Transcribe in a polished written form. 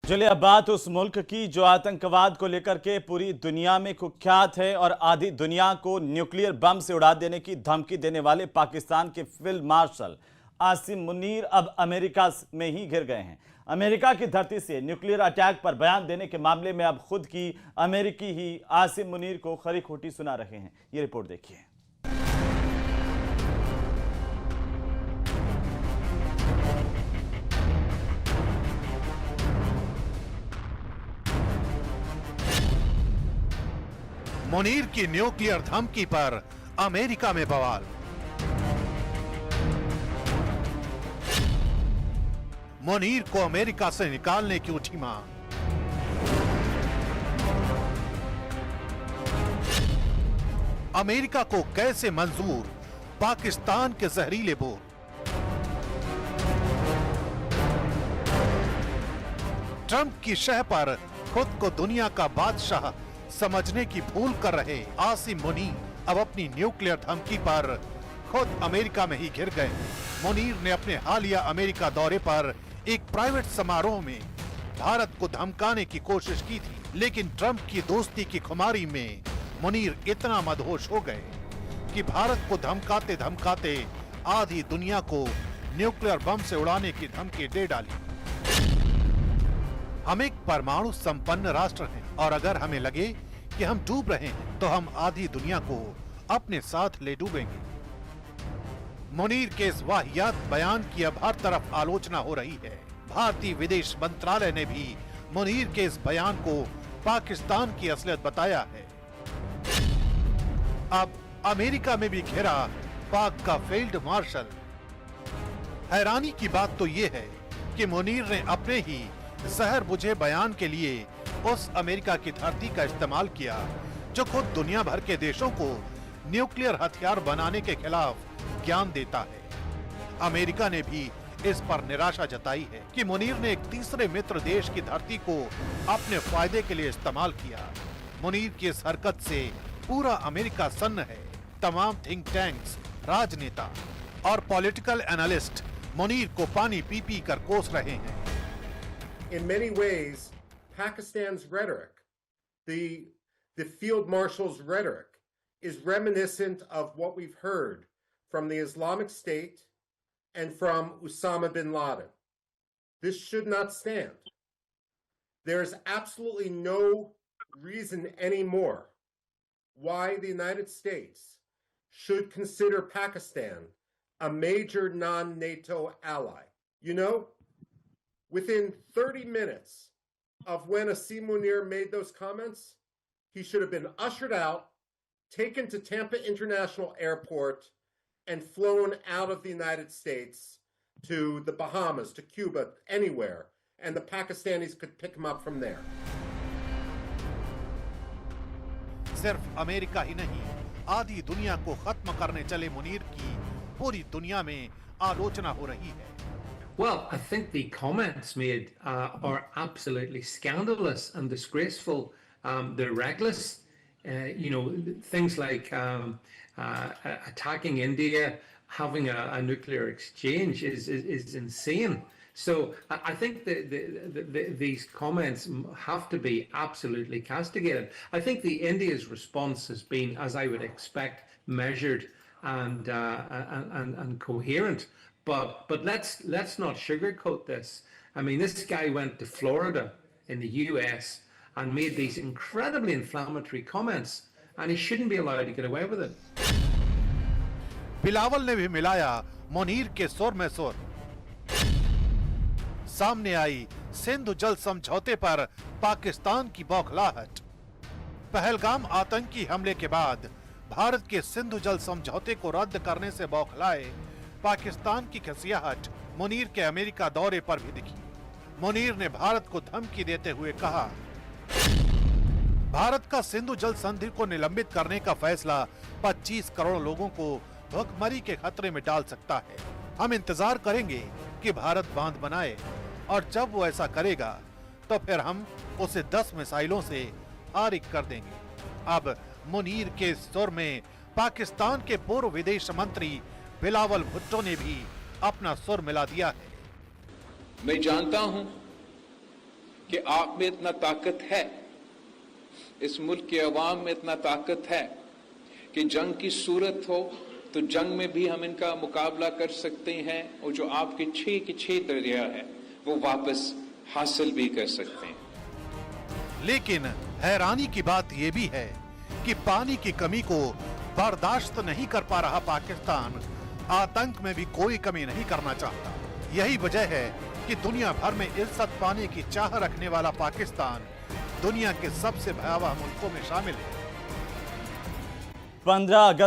चलिए अब बात उस मुल्क की जो आतंकवाद को लेकर के पूरी दुनिया में कुख्यात है और आधी दुनिया को न्यूक्लियर बम से उड़ा देने की धमकी देने वाले पाकिस्तान के फील्ड मार्शल आसिम मुनीर अब अमेरिका में ही घिर गए हैं। अमेरिका की धरती से न्यूक्लियर अटैक पर बयान देने के मामले में अब खुद की अमेरिकी ही आसिम मुनीर को खरी खोटी सुना रहे हैं। ये रिपोर्ट देखिए। मुनीर की न्यूक्लियर धमकी पर अमेरिका में बवाल। मुनीर को अमेरिका से निकालने की उठी मांग। अमेरिका को कैसे मंजूर पाकिस्तान के जहरीले बोल। ट्रंप की शह पर खुद को दुनिया का बादशाह समझने की भूल कर रहे आसिम मुनीर अब अपनी न्यूक्लियर धमकी पर खुद अमेरिका में ही घिर गए। मुनीर ने अपने हालिया अमेरिका दौरे पर एक प्राइवेट समारोह में भारत को धमकाने की कोशिश की थी, लेकिन ट्रंप की दोस्ती की खुमारी में मुनीर इतना मदहोश हो गए कि भारत को धमकाते धमकाते आधी दुनिया को न्यूक्लियर बम से उड़ाने की धमकी दे डाली। हम एक परमाणु संपन्न राष्ट्र हैं और अगर हमें लगे कि हम डूब रहे हैं तो हम आधी दुनिया को अपने साथ ले डूबेंगे। मुनीर के इस वाहियात बयान की अब हर तरफ आलोचना हो रही है। भारतीय विदेश मंत्रालय ने भी मुनीर के इस बयान को पाकिस्तान की असलियत बताया है। अब अमेरिका में भी घिरा पाक का फील्ड मार्शल। हैरानी की बात तो ये है कि मुनीर ने अपने ही जहर बुझे बयान के लिए उस अमेरिका की धरती का इस्तेमाल किया जो खुद दुनिया भर के देशों को न्यूक्लियर हथियार बनाने के खिलाफ ज्ञान देता है। अमेरिका ने भी इस पर निराशा जताई है कि मुनीर ने एक तीसरे मित्र देश की धरती को अपने फायदे के लिए इस्तेमाल किया। मुनीर की इस हरकत से पूरा अमेरिका सन्न है। तमाम थिंक टैंक्स, राजनेता और पॉलिटिकल एनालिस्ट मुनीर को पानी पी पी कर कोस रहे हैं। In many ways, Pakistan's rhetoric, the field marshal's rhetoric, is reminiscent of what we've heard from the Islamic State and from Osama bin Laden. This should not stand. There is absolutely no reason anymore why the United States should consider Pakistan a major non-NATO ally. You know, within 30 minutes of when Asim Munir made those comments, he should have been ushered out, taken to Tampa International Airport, and flown out of the United States to the Bahamas, to Cuba, anywhere, and the Pakistanis could pick him up from there. सिर्फ America ही नहीं, आधी दुनिया को खत्म करने चले मुनीर की पूरी दुनिया में आलोचना हो रही है। Well, I think the comments made are absolutely scandalous and disgraceful. They're reckless. Things like attacking India, having a nuclear exchange is insane. So I think these comments have to be absolutely castigated. I think the India's response has been, as I would expect, measured and coherent. But let's not sugarcoat this. I mean, this guy went to Florida in the US and made these incredibly inflammatory comments, and he shouldn't be allowed to get away with it. Bilawal ने भी मिलाया मुनीर के सुर में सुर। सामने आई सिंधु जल समझौते पर पाकिस्तान की बौखलाहट। पहलगाम आतंकी हमले के बाद भारत के सिंधु जल समझौते को रद्द करने से बौखलाए पाकिस्तान की खसियाहट मुनीर के अमेरिका दौरे पर भी दिखी। मुनीर ने भारत को धमकी देते हुए कहा, भारत का सिंधु जल संधि को निलंबित करने का फैसला 25 करोड़ लोगों को भुखमरी के खतरे में डाल सकता है। हम इंतजार करेंगे कि भारत बांध बनाए और जब वो ऐसा करेगा तो फिर हम उसे 10 मिसाइलों से फारिग कर देंगे। अब मुनीर के सुर में पाकिस्तान के पूर्व विदेश मंत्री बिलावल भुट्टो ने भी अपना सुर मिला दिया है। मैं जानता हूं कि आप में इतना ताकत है, इस मुल्क के अवाम में इतना ताकत है कि जंग की सूरत हो तो जंग में भी हम इनका मुकाबला कर सकते हैं और जो आपके 6 के 6 दरिया है वो वापस हासिल भी कर सकते हैं। लेकिन हैरानी की बात यह भी है कि पानी की कमी को बर्दाश्त नहीं कर पा रहा पाकिस्तान आतंक में भी कोई कमी नहीं करना चाहता। यही वजह है कि दुनिया भर में इज्जत पाने की चाह रखने वाला पाकिस्तान दुनिया के सबसे भयावह मुल्कों में शामिल है। 15 अगस्त